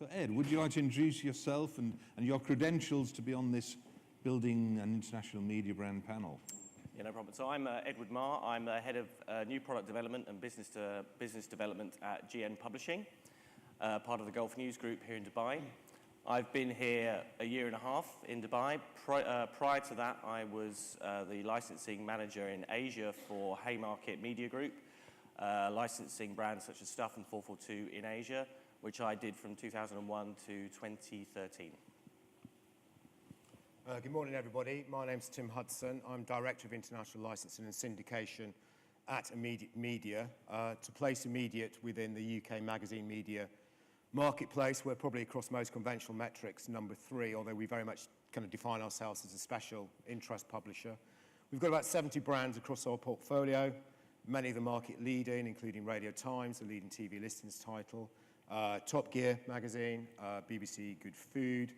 So Ed, would you like to introduce yourself and your credentials to be on this Building an International Media Brand panel? Yeah, no problem. So I'm Edward Marr. I'm head of new product development and business development at GN Publishing, part of the Gulf News Group here in Dubai. I've been here a year and a half in Dubai. Prior to that, I was the licensing manager in Asia for Haymarket Media Group, licensing brands such as Stuff and 442 in Asia, which I did from 2001 to 2013. Good morning, everybody. My name's Tim Hudson. I'm Director of International Licensing and Syndication at Immediate Media. To place Immediate within the UK magazine media marketplace, we're probably across most conventional metrics number 3, although we very much kind of define ourselves as a special interest publisher. We've got about 70 brands across our portfolio, many of the market leading, including Radio Times, the leading TV listings title, Top Gear magazine, BBC Good Food,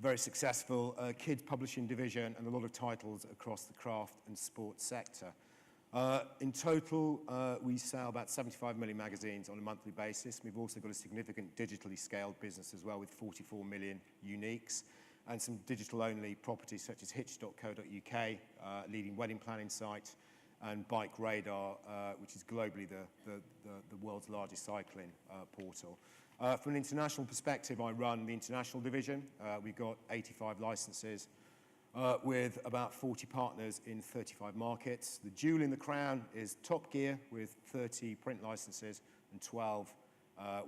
very successful kids publishing division, and a lot of titles across the craft and sports sector. In total, we sell about 75 million magazines on a monthly basis. We've also got a significant digitally scaled business as well, with 44 million uniques, and some digital-only properties such as hitch.co.uk, leading wedding planning site, and Bike Radar, which is globally the world's largest cycling portal. From an international perspective, I run the international division. We've got 85 licenses with about 40 partners in 35 markets. The jewel in the crown is Top Gear with 30 print licenses and 12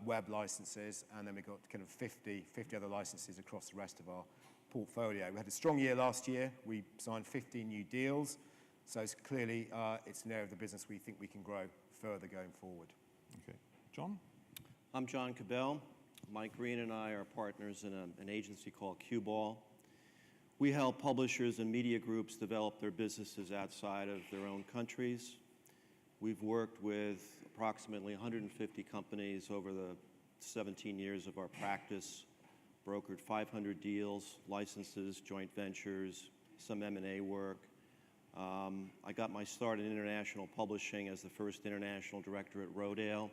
web licenses, and then we've got kind of 50 other licenses across the rest of our portfolio. We had a strong year last year. We signed 15 new deals, so it's clearly it's an area of the business we think we can grow further going forward. Okay. John? I'm John Cabell. Mike Green and I are partners in an agency called Cabell. We help publishers and media groups develop their businesses outside of their own countries. We've worked with approximately 150 companies over the 17 years of our practice, brokered 500 deals, licenses, joint ventures, some M&A work. I got my start in international publishing as the first international director at Rodale,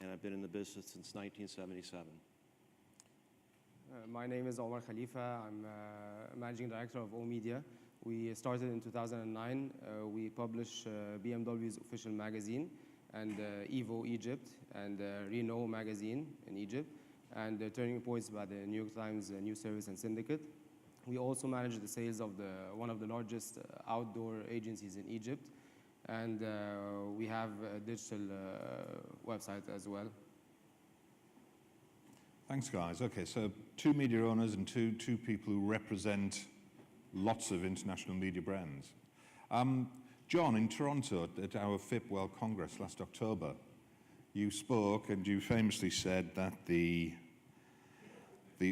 and I've been in the business since 1977. My name is Omar Khalifa. I'm Managing Director of O Media. We started in 2009. We publish BMW's official magazine, and Evo Egypt, and Renault magazine in Egypt, and Turning Points by the New York Times News Service and Syndicate. We also manage the sales of one of the largest outdoor agencies in Egypt, and we have a digital website as well. Thanks, guys. Okay, so 2 media owners and two people who represent lots of international media brands. John, in Toronto at our FIPP World Congress last October, you spoke and you famously said that the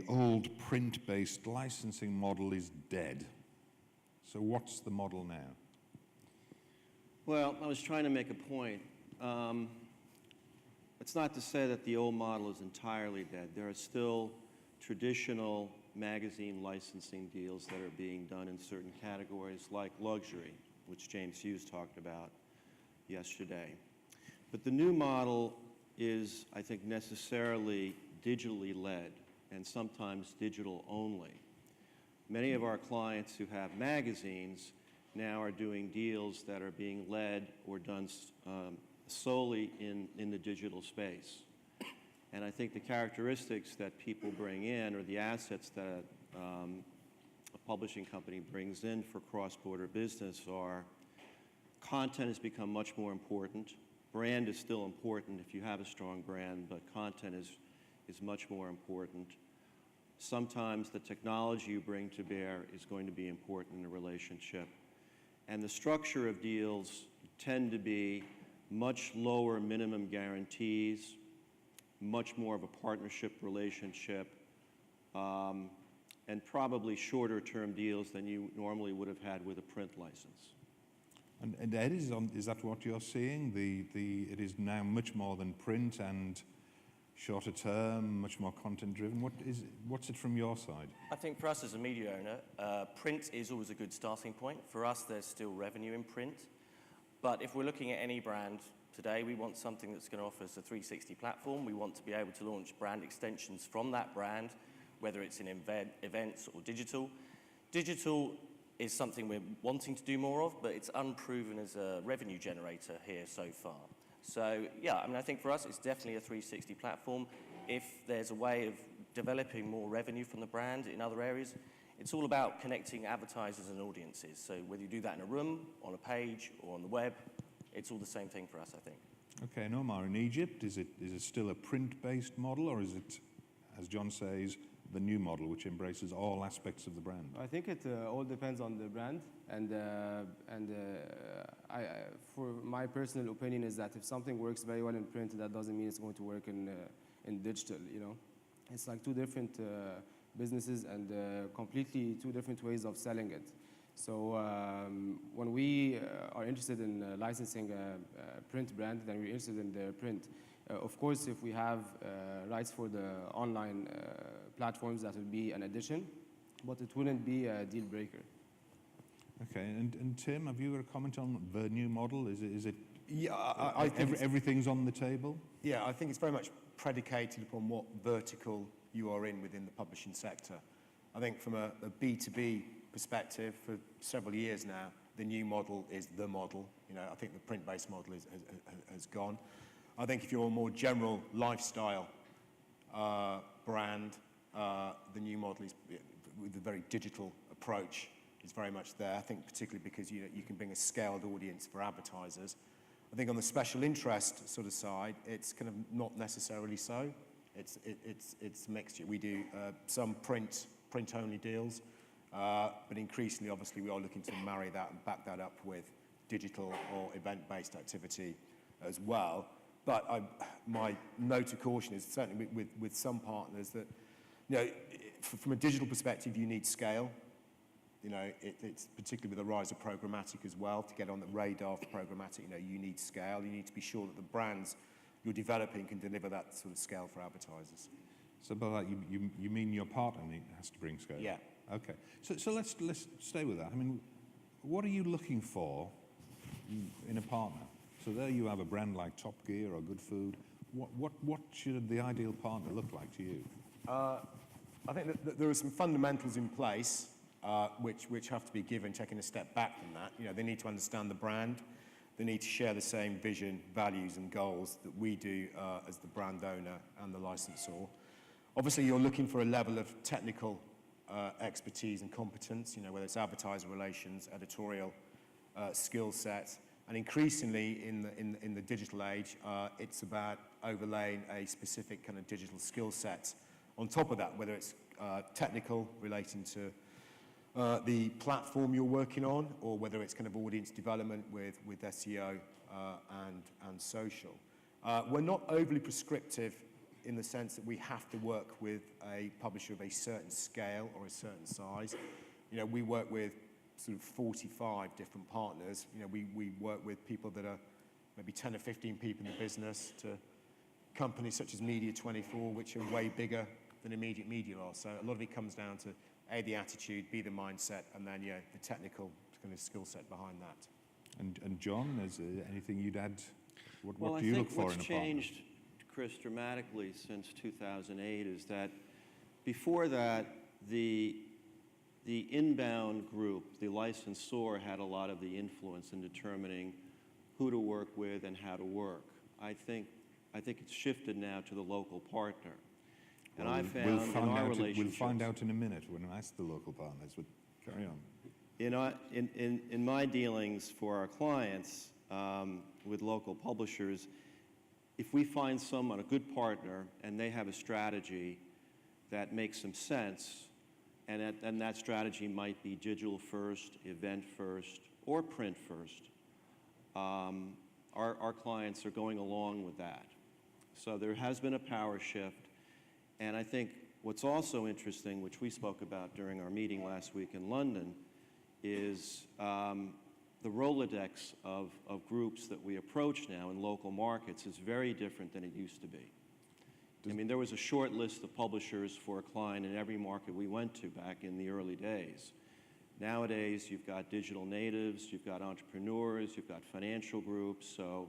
old print-based licensing model is dead. So what's the model now? Well, I was trying to make a point. It's not to say that the old model is entirely dead. There are still traditional magazine licensing deals that are being done in certain categories like luxury, which James Hughes talked about yesterday. But the new model is, I think, necessarily digitally led and sometimes digital only. Many of our clients who have magazines now are doing deals that are being led or done solely in the digital space. And I think the characteristics that people bring in, or the assets that a publishing company brings in for cross-border business, are content has become much more important. Brand is still important if you have a strong brand, but content is much more important. Sometimes the technology you bring to bear is going to be important in a relationship. And the structure of deals tend to be much lower minimum guarantees, much more of a partnership relationship, and probably shorter term deals than you normally would have had with a print license. And Ed, is that what you're seeing? It is now much more than print and shorter term, much more content driven. What's it from your side? I think for us as a media owner, print is always a good starting point. For us, there's still revenue in print. But if we're looking at any brand, Today, we want something that's going to offer us a 360 platform. We want to be able to launch brand extensions from that brand, whether it's in events or digital. Digital is something we're wanting to do more of, but it's unproven as a revenue generator here so far. So, yeah, I mean, I think for us, it's definitely a 360 platform. If there's a way of developing more revenue from the brand in other areas, it's all about connecting advertisers and audiences. So whether you do that in a room, on a page, or on the web, it's all the same thing for us, I think. Okay, and Omar, in Egypt, is it still a print-based model, or is it, as John says, the new model, which embraces all aspects of the brand? I think it all depends on the brand, and for my personal opinion is that if something works very well in print, that doesn't mean it's going to work in digital. You know, it's like two different businesses and completely two different ways of selling it. So when we are interested in licensing a print brand, then we're interested in their print. Of course, if we have rights for the online platforms, that would be an addition, but it wouldn't be a deal breaker. Okay, and Tim, have you got a comment on the new model? Is it Yeah, I think everything's on the table? Yeah, I think it's very much predicated upon what vertical you are in within the publishing sector. I think from a B2B perspective, for several years now, the new model is the model. You know, I think the print-based model has gone. I think if you're a more general lifestyle brand, the new model is with a very digital approach is very much there. I think particularly because you can bring a scaled audience for advertisers. I think on the special interest sort of side, it's kind of not necessarily so. It's mixture. We do some print-only deals, but increasingly, obviously, we are looking to marry that and back that up with digital or event-based activity as well. But my note of caution is certainly with some partners that, you know, from a digital perspective, you need scale. You know, it's particularly with the rise of programmatic as well, to get on the radar for programmatic, you know, you need scale. You need to be sure that the brands you're developing can deliver that sort of scale for advertisers. So by that, you mean your partner has to bring scale? Yeah. Okay. So let's stay with that. I mean, what are you looking for in a partner? So there you have a brand like Top Gear or Good Food. What should the ideal partner look like to you? I think that there are some fundamentals in place which have to be given, taking a step back from that. You know, they need to understand the brand. They need to share the same vision, values, and goals that we do as the brand owner and the licensor. Obviously, you're looking for a level of technical expertise and competence, you know, whether it's advertiser relations, editorial skill sets, and increasingly in the digital age, it's about overlaying a specific kind of digital skill set on top of that, whether it's technical relating to the platform you're working on, or whether it's kind of audience development with SEO and social. We're not overly prescriptive in the sense that we have to work with a publisher of a certain scale or a certain size. You know, we work with sort of 45 different partners. You know, we work with people that are maybe 10 or 15 people in the business, to companies such as Media24, which are way bigger than Immediate Media are. So a lot of it comes down to A, the attitude, B, the mindset, and then, yeah, the technical kind of skill set behind that. And John, is there anything you'd add? Well, What do you look for in a partner? I think what's changed, Chris, dramatically since 2008 is that before that, the inbound group, the licensor, had a lot of the influence in determining who to work with and how to work. I think it's shifted now to the local partner. And Well, I found in our relationships... We'll find out in a minute when I ask the local partners, but carry on. In my dealings for our clients with local publishers, if we find someone, a good partner, and they have a strategy that makes some sense, and that strategy might be digital first, event first, or print first, our clients are going along with that. So there has been a power shift. And I think what's also interesting, which we spoke about during our meeting last week in London, is the Rolodex of groups that we approach now in local markets is very different than it used to be. I mean, there was a short list of publishers for a client in every market we went to back in the early days. Nowadays, you've got digital natives, you've got entrepreneurs, you've got financial groups. So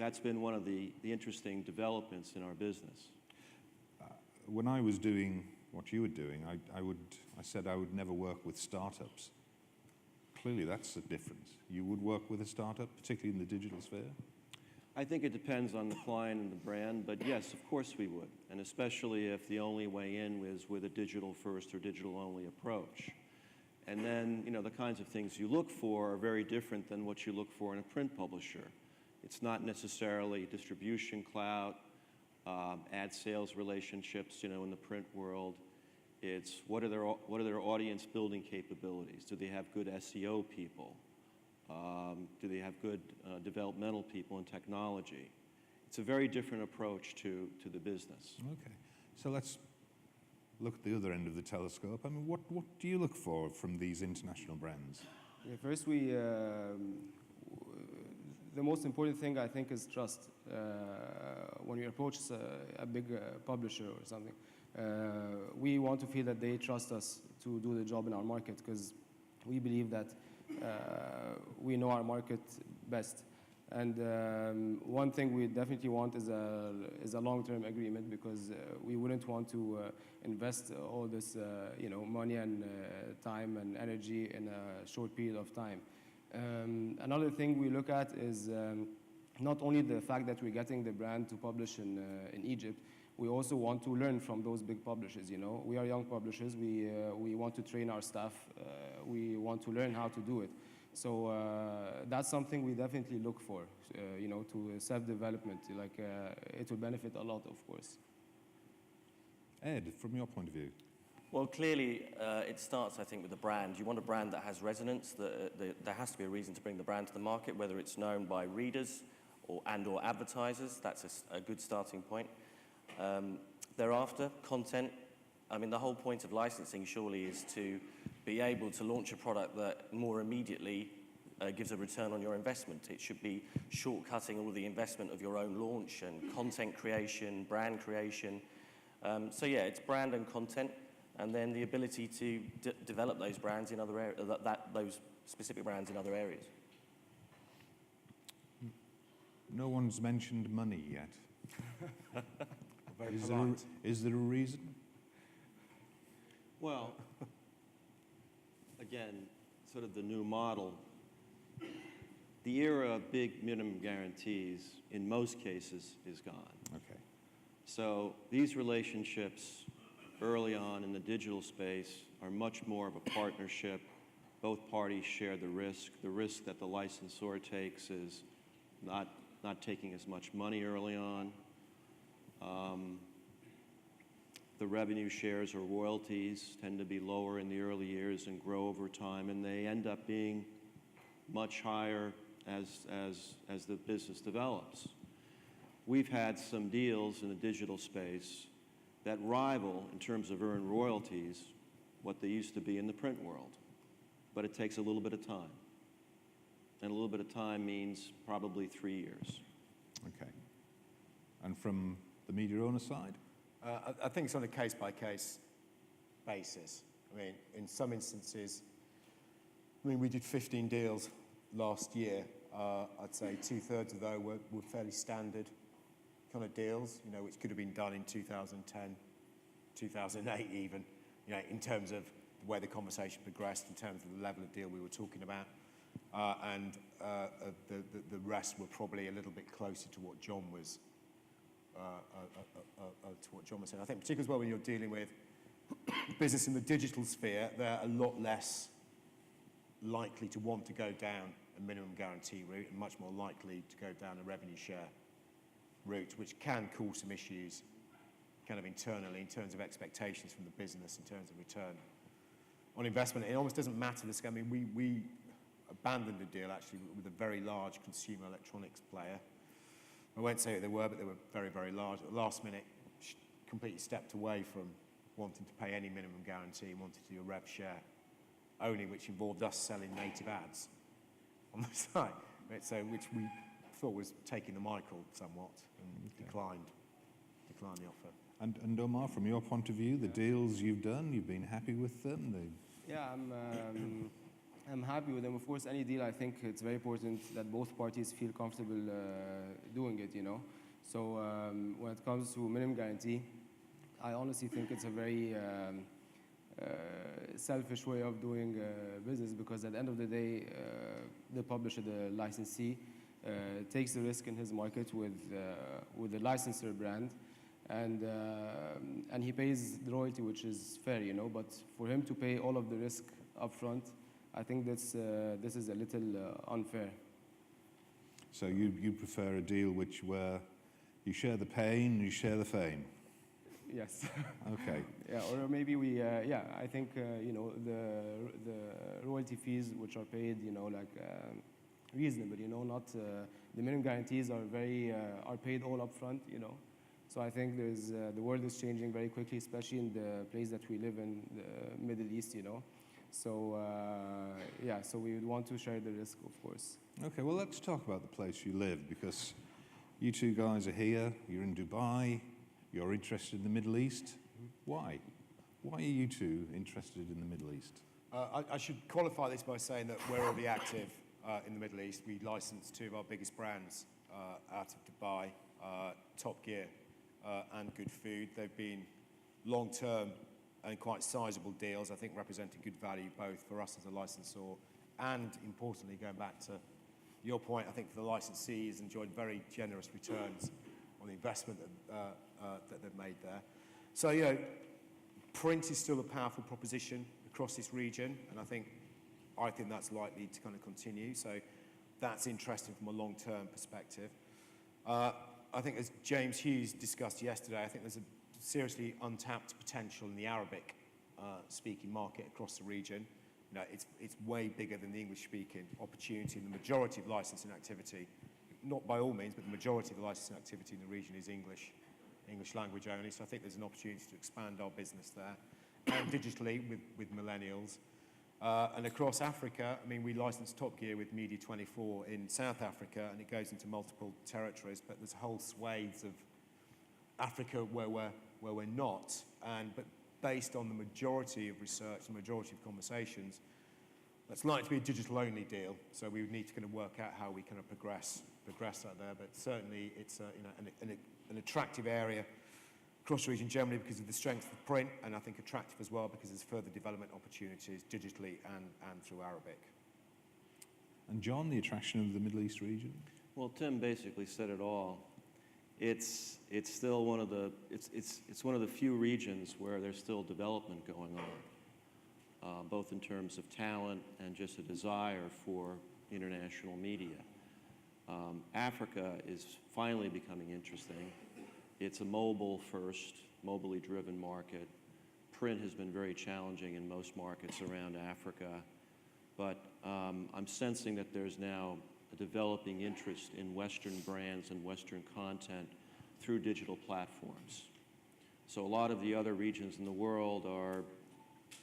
that's been one of the interesting developments in our business. When I was doing what you were doing, I said I would never work with startups. Clearly, that's a difference. You would work with a startup, particularly in the digital sphere? I think it depends on the client and the brand, but yes, of course we would, and especially if the only way in was with a digital-first or digital-only approach. And then, the kinds of things you look for are very different than what you look for in a print publisher. It's not necessarily distribution clout, ad sales relationships, in the print world. It's what are their audience building capabilities? Do they have good SEO people? Do they have good developmental people in technology? It's a very different approach to the business. Okay, so let's look at the other end of the telescope. I mean, what do you look for from these international brands? Yeah, first, the most important thing, I think, is trust. When you approach a big publisher or something, we want to feel that they trust us to do the job in our market, because we believe that we know our market best. And one thing we definitely want is a long-term agreement, because we wouldn't want to invest all this money and time and energy in a short period of time. Another thing we look at is not only the fact that we're getting the brand to publish in Egypt, we also want to learn from those big publishers. We are young publishers. We want to train our staff. We want to learn how to do it. So that's something we definitely look for, to self-development. It will benefit a lot, of course. Ed, from your point of view? Well, clearly, it starts, I think, with the brand. You want a brand that has resonance. There has to be a reason to bring the brand to the market, whether it's known by readers or advertisers. That's a good starting point. Thereafter, content. I mean, the whole point of licensing surely is to be able to launch a product that more immediately gives a return on your investment. It should be shortcutting all the investment of your own launch and content creation, brand creation. So yeah, it's brand and content, and then the ability to develop those brands in other areas, those specific brands in other areas. No one's mentioned money yet. Is there a reason? Well, again, sort of the new model. The era of big minimum guarantees, in most cases, is gone. Okay. So these relationships early on in the digital space are much more of a partnership. Both parties share the risk. The risk that the licensor takes is not taking as much money early on. The revenue shares or royalties tend to be lower in the early years and grow over time, and they end up being much higher as the business develops. We've had some deals in the digital space that rival, in terms of earned royalties, what they used to be in the print world. But it takes a little bit of time. And a little bit of time means probably 3 years. Okay. And from the media owner side? I think it's on a case-by-case basis. I mean, in some instances, we did 15 deals last year. I'd say 2/3 of those were fairly standard kind of deals, which could have been done in 2010, 2008 even, in terms of where the conversation progressed, in terms of the level of deal we were talking about. And the rest were probably a little bit closer to what John was saying. I think particularly as well when you're dealing with business in the digital sphere, they're a lot less likely to want to go down a minimum guarantee route and much more likely to go down a revenue share route, which can cause some issues kind of internally in terms of expectations from the business, in terms of return on investment. It almost doesn't matter. I mean, we abandoned a deal actually with a very large consumer electronics player. I won't say who they were, but they were very, very large. At the last minute, completely stepped away from wanting to pay any minimum guarantee, wanted to do a rev share only, which involved us selling native ads on the site, so which we thought was taking the Michael somewhat, and declined the offer. And Omar, from your point of view, the deals you've done, you've been happy with them? Yeah, I'm happy with them. Of course, any deal, I think it's very important that both parties feel comfortable doing it, you know. So when it comes to minimum guarantee, I honestly think it's a very selfish way of doing business, because at the end of the day, the publisher, the licensee, takes the risk in his market with the licensor brand, and he pays the royalty, which is fair, you know. But for him to pay all of the risk upfront, I think this is a little unfair. So you prefer a deal where you share the pain, you share the fame? Yes. Okay. Yeah, or maybe we, I think, you know, the royalty fees which are paid, you know, like reasonable, you know, not, the minimum guarantees are are paid all up front, you know. So I think the world is changing very quickly, especially in the place that we live in, the Middle East, you know. So, so we would want to share the risk, of course. Okay, well, let's talk about the place you live, because you two guys are here, you're in Dubai, you're interested in the Middle East. Why? Why are you two interested in the Middle East? I should qualify this by saying that we're already active in the Middle East. We license two of our biggest brands out of Dubai, Top Gear and Good Food. They've been long-term and quite sizable deals, I think, representing good value both for us as a licensor and, importantly, going back to your point, I think the licensees enjoyed very generous returns on the investment that they've made there. So, you know, print is still a powerful proposition across this region, and I think that's likely to kind of continue. So that's interesting from a long-term perspective. I think, as James Hughes discussed yesterday, I think there's a seriously untapped potential in the Arabic speaking market across the region. You know, it's way bigger than the English-speaking opportunity, and the majority of licensing activity, not by all means, but the majority of the licensing activity in the region is English language only. So I think there's an opportunity to expand our business there, and digitally with millennials. And across Africa, I mean, we license Top Gear with Media 24 in South Africa, and it goes into multiple territories, but there's whole swathes of Africa where we're not, but based on the majority of research, the majority of conversations, that's likely to be a digital-only deal. So we would need to kind of work out how we kind of progress that there. But certainly, it's an attractive area across the region generally because of the strength of print, and I think attractive as well because there's further development opportunities digitally and through Arabic. And John, the attraction of the Middle East region? Well, Tim basically said it all. It's still one of the few regions where there's still development going on, both in terms of talent and just a desire for international media. Africa is finally becoming interesting. It's a mobile-first, mobily driven market. Print has been very challenging in most markets around Africa, but I'm sensing that there's now a developing interest in Western brands and Western content through digital platforms. So a lot of the other regions in the world are,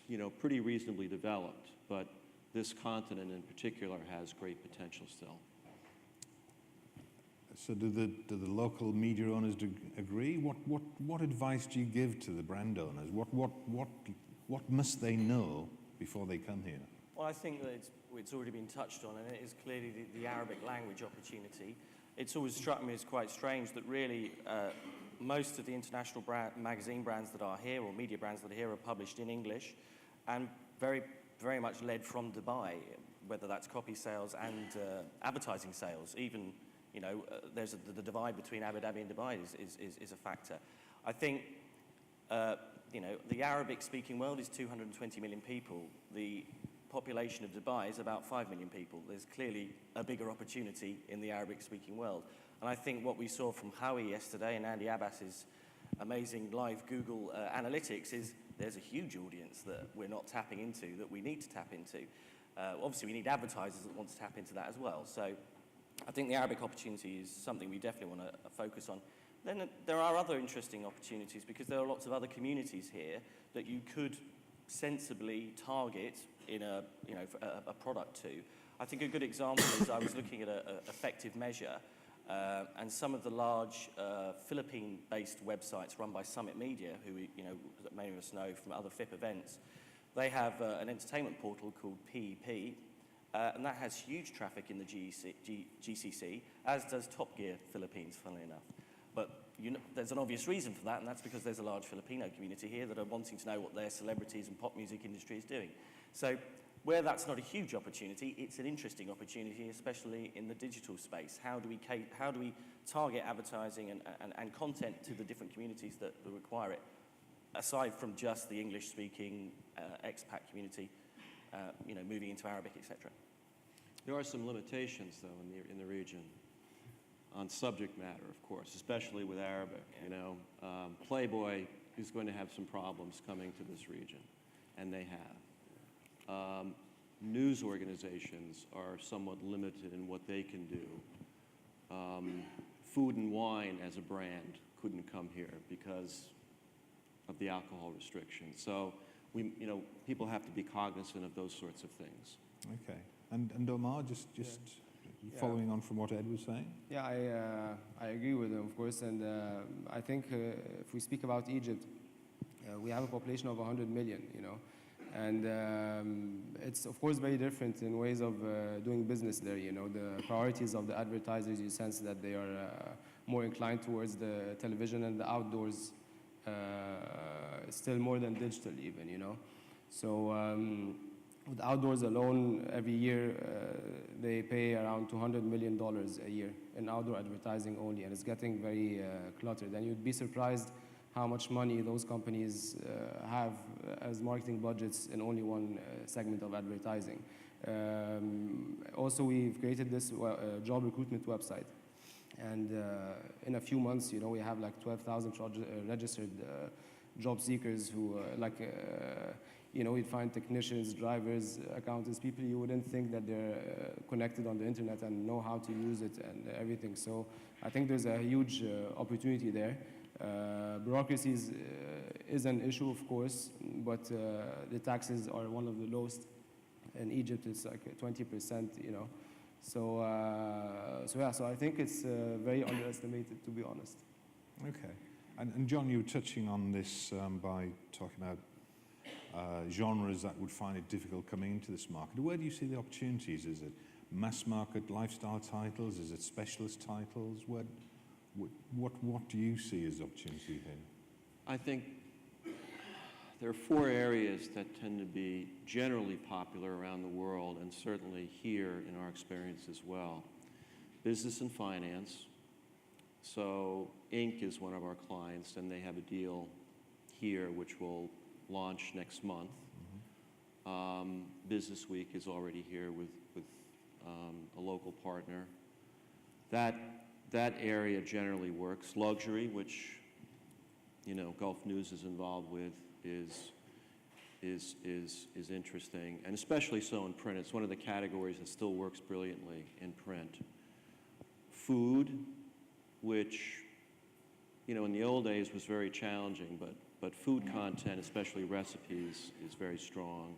you know, pretty reasonably developed, but this continent in particular has great potential still. So do the local media owners agree? What advice do you give to the brand owners? What must they know before they come here? Well, I think that it's already been touched on, and it is clearly the Arabic language opportunity. It's always struck me as quite strange that really most of the international magazine brands that are here, or media brands that are here, are published in English, and very, very much led from Dubai, whether that's copy sales and advertising sales. Even, you know, there's the divide between Abu Dhabi and Dubai is a factor. I think, you know, the Arabic-speaking world is 220 million people. The population of Dubai is about 5 million people. There's clearly a bigger opportunity in the Arabic-speaking world. And I think what we saw from Howie yesterday and Andy Abbas's amazing live Google analytics is there's a huge audience that we're not tapping into, that we need to tap into. Obviously, we need advertisers that want to tap into that as well. So I think the Arabic opportunity is something we definitely want to focus on. Then there are other interesting opportunities because there are lots of other communities here that you could sensibly target in a product to. I think a good example is I was looking at a effective measure, and some of the large Philippine-based websites run by Summit Media, who many of us know from other FIPP events, they have an entertainment portal called PEP, and that has huge traffic in the GCC, as does Top Gear Philippines, funnily enough. But there's an obvious reason for that, and that's because there's a large Filipino community here that are wanting to know what their celebrities and pop music industry is doing. So where that's not a huge opportunity, it's an interesting opportunity, especially in the digital space. How do we target advertising and content to the different communities that require it, aside from just the English-speaking expat community, moving into Arabic, etc.? There are some limitations, though, in the region on subject matter, of course, especially with Arabic. Playboy is going to have some problems coming to this region, and they have. News organizations are somewhat limited in what they can do. Food and Wine as a brand couldn't come here because of the alcohol restrictions. So people have to be cognizant of those sorts of things. Okay. And Omar, just following on from what Ed was saying? Yeah, I agree with him, of course, and I think if we speak about Egypt, we have a population of 100 million, and it's of course very different in ways of doing business there. The priorities of the advertisers, you sense that they are more inclined towards the television and the outdoors, still more than digital even. So with outdoors alone, every year they pay around $200 million a year in outdoor advertising only, and it's getting very cluttered. And you'd be surprised how much money those companies have as marketing budgets in only one segment of advertising. Also, we've created this job recruitment website. And in a few months, we have like 12,000 registered job seekers who we'd find technicians, drivers, accountants, people you wouldn't think that they're connected on the internet and know how to use it and everything. So I think there's a huge opportunity there. Bureaucracy is an issue, of course, but the taxes are one of the lowest. In Egypt, it's like 20%, So I think it's very underestimated, to be honest. Okay. And John, you were touching on this by talking about genres that would find it difficult coming into this market. Where do you see the opportunities? Is it mass market lifestyle titles? Is it specialist titles? What do you see as opportunity here? I think there are 4 areas that tend to be generally popular around the world, and certainly here in our experience as well. Business and finance. So Inc. is one of our clients, and they have a deal here which will launch next month. Mm-hmm. Business Week is already here with a local partner. That area generally works. Luxury, which Gulf News is involved with, is interesting, and especially so in print. It's one of the categories that still works brilliantly in print. Food, which in the old days was very challenging, but food content, especially recipes, is very strong.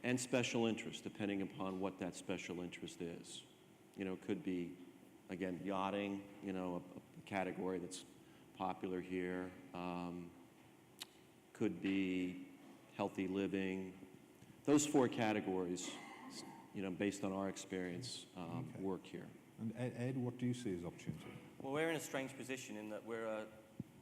And special interest, depending upon what that special interest is. Could be, again, yachting, a category that's popular here. Could be healthy living. Those 4 categories, based on our experience, work here. And Ed, what do you see as opportunity? Well, we're in a strange position in that we're a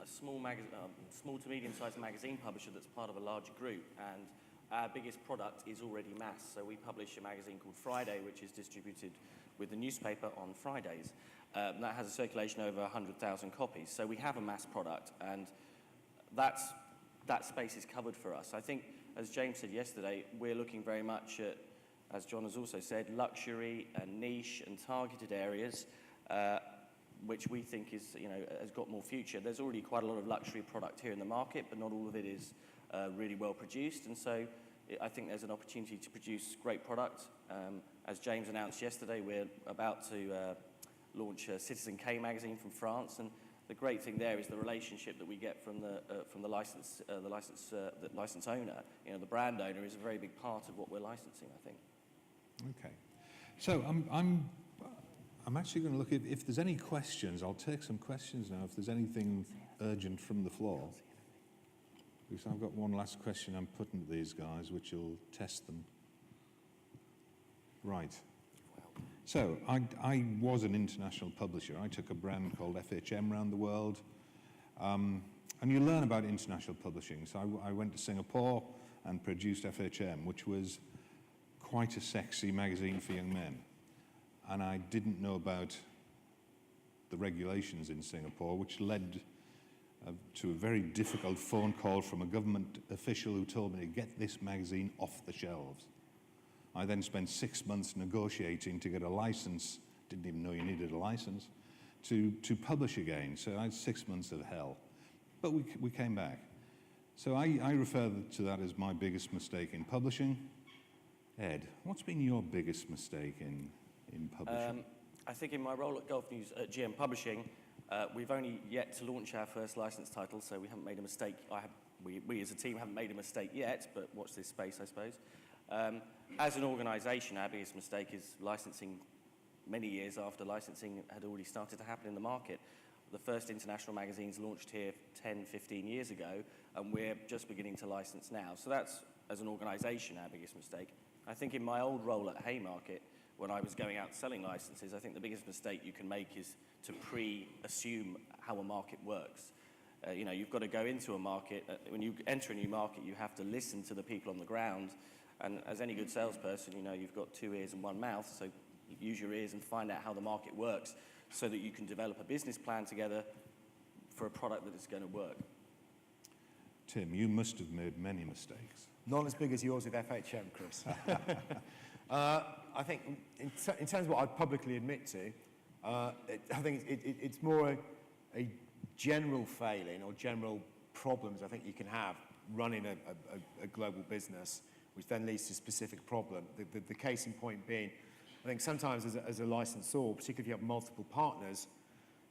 small to medium-sized magazine publisher that's part of a larger group, and our biggest product is already mass. So we publish a magazine called Friday, which is distributed with the newspaper on Fridays. That has a circulation over 100,000 copies. So we have a mass product, and that space is covered for us. I think, as James said yesterday, we're looking very much at, as John has also said, luxury and niche and targeted areas, which we think has got more future. There's already quite a lot of luxury product here in the market, but not all of it is really well produced. And so I think there's an opportunity to produce great product. As James announced yesterday, we're about to launch a Citizen K magazine from France, and the great thing there is the relationship that we get from the license owner. The brand owner is a very big part of what we're licensing, I think. Okay, so I'm actually going to look at if there's any questions. I'll take some questions now. If there's anything urgent from the floor, because I've got one last question I'm putting to these guys, which will test them. Right. So I was an international publisher. I took a brand called FHM around the world. And you learn about international publishing. So I went to Singapore and produced FHM, which was quite a sexy magazine for young men. And I didn't know about the regulations in Singapore, which led to a very difficult phone call from a government official who told me to get this magazine off the shelves. I then spent 6 months negotiating to get a license, didn't even know you needed a license, to publish again. So I had 6 months of hell. But we came back. So I refer to that as my biggest mistake in publishing. Ed, what's been your biggest mistake in publishing? I think in my role at Gulf News at GM Publishing, we've only yet to launch our first licensed title, so we haven't made a mistake. We as a team haven't made a mistake yet, but watch this space, I suppose. As an organisation, our biggest mistake is licensing many years after licensing had already started to happen in the market. The first international magazines launched here 10, 15 years ago, and we're just beginning to license now. So that's, as an organisation, our biggest mistake. I think in my old role at Haymarket, when I was going out selling licenses, I think the biggest mistake you can make is to pre-assume how a market works. You've got to go into a market. When you enter a new market, you have to listen to the people on the ground. And as any good salesperson, you've got 2 ears and 1 mouth, so use your ears and find out how the market works so that you can develop a business plan together for a product that is going to work. Tim, you must have made many mistakes. Not as big as yours with FHM, Chris. I think in terms of what I'd publicly admit to, I think it's more a general failing or general problems I think you can have running a global business, which then leads to a specific problem. The case in point being, I think sometimes as a licensor, particularly if you have multiple partners,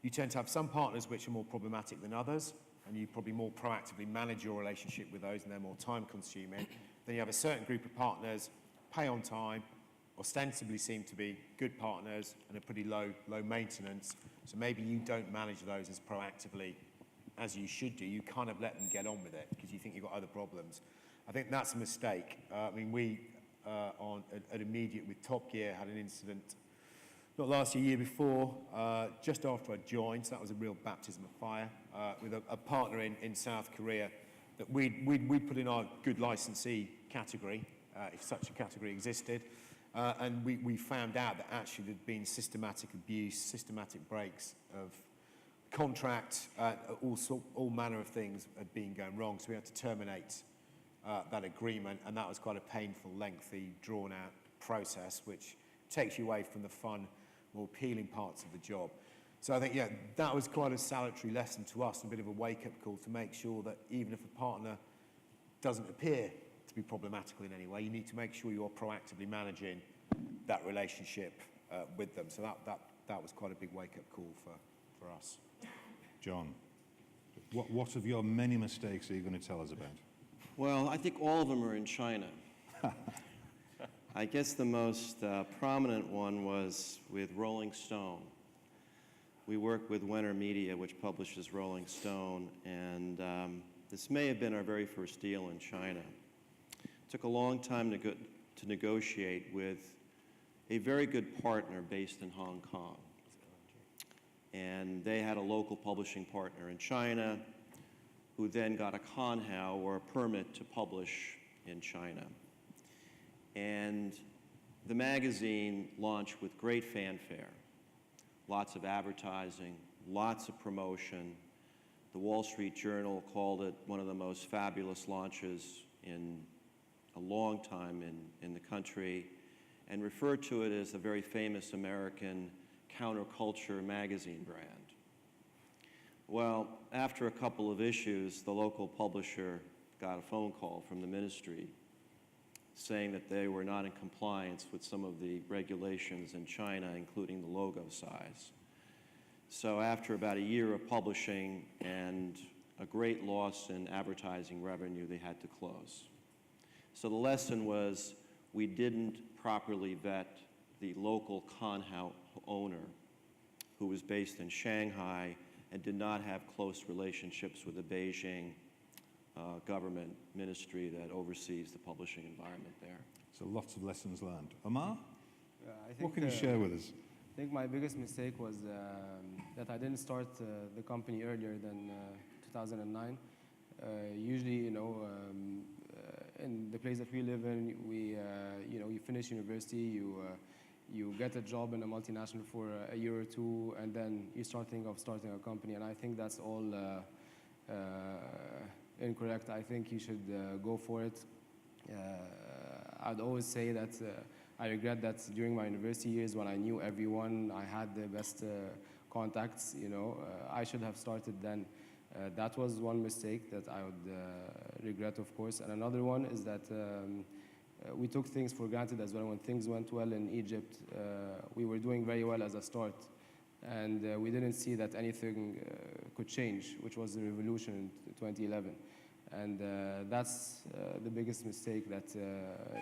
you tend to have some partners which are more problematic than others, and you probably more proactively manage your relationship with those, and they're more time consuming. Then you have a certain group of partners, pay on time, ostensibly seem to be good partners and are pretty low maintenance. So maybe you don't manage those as proactively as you should do. You kind of let them get on with it because you think you've got other problems. I think that's a mistake. We at Immediate with Top Gear had an incident, not last year, year before, just after I joined, so that was a real baptism of fire, with a partner in South Korea that we'd put in our good licensee category, if such a category existed, and we found out that actually there'd been systematic abuse, systematic breaks of contract, all manner of things had been going wrong, so we had to terminate that agreement, and that was quite a painful, lengthy, drawn-out process, which takes you away from the fun, more appealing parts of the job. So I think, yeah, that was quite a salutary lesson to us, a bit of a wake-up call to make sure that even if a partner doesn't appear to be problematical in any way, you need to make sure you're proactively managing that relationship with them. So that was quite a big wake-up call for us. John, what of your many mistakes are you going to tell us about? Well, I think all of them are in China. I guess the most prominent one was with Rolling Stone. We work with Wenner Media, which publishes Rolling Stone, and this may have been our very first deal in China. It took a long time to negotiate with a very good partner based in Hong Kong. And they had a local publishing partner in China who then got a Conhao, or a permit to publish in China. And the magazine launched with great fanfare. Lots of advertising, lots of promotion. The Wall Street Journal called it one of the most fabulous launches in a long time in the country, and referred to it as a very famous American counterculture magazine brand. Well, after a couple of issues, the local publisher got a phone call from the ministry saying that they were not in compliance with some of the regulations in China, including the logo size. So after about a year of publishing and a great loss in advertising revenue, they had to close. So the lesson was we didn't properly vet the local Conhao owner, who was based in Shanghai and did not have close relationships with the Beijing government ministry that oversees the publishing environment there. So lots of lessons learned. Omar? I think, What can you share with us? I think my biggest mistake was that I didn't start the company earlier than 2009. Usually, you know, in the place that we live in, you know, you finish university, you get a job in a multinational for a year or two, and then you start thinking of starting a company. And I think that's all incorrect. I think you should go for it. I'd always say that I regret that during my university years when I knew everyone, I had the best contacts, you know, I should have started then. That was one mistake that I would regret, of course. And another one is that we took things for granted as well. When things went well in Egypt, we were doing very well as a start. And we didn't see that anything could change, which was the revolution in 2011. And that's the biggest mistake that,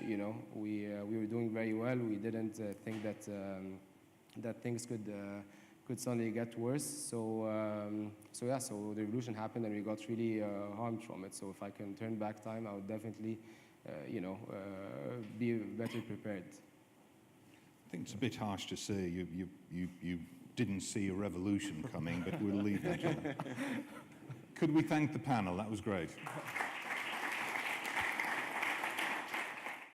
you know, we were doing very well. We didn't think that, that things could suddenly get worse. So yeah, so the revolution happened and we got really harmed from it. So if I can turn back time, I would definitely, you know, be better prepared. I think it's a bit harsh to say you didn't see a revolution coming, but we'll leave that. Could we thank the panel? That was great.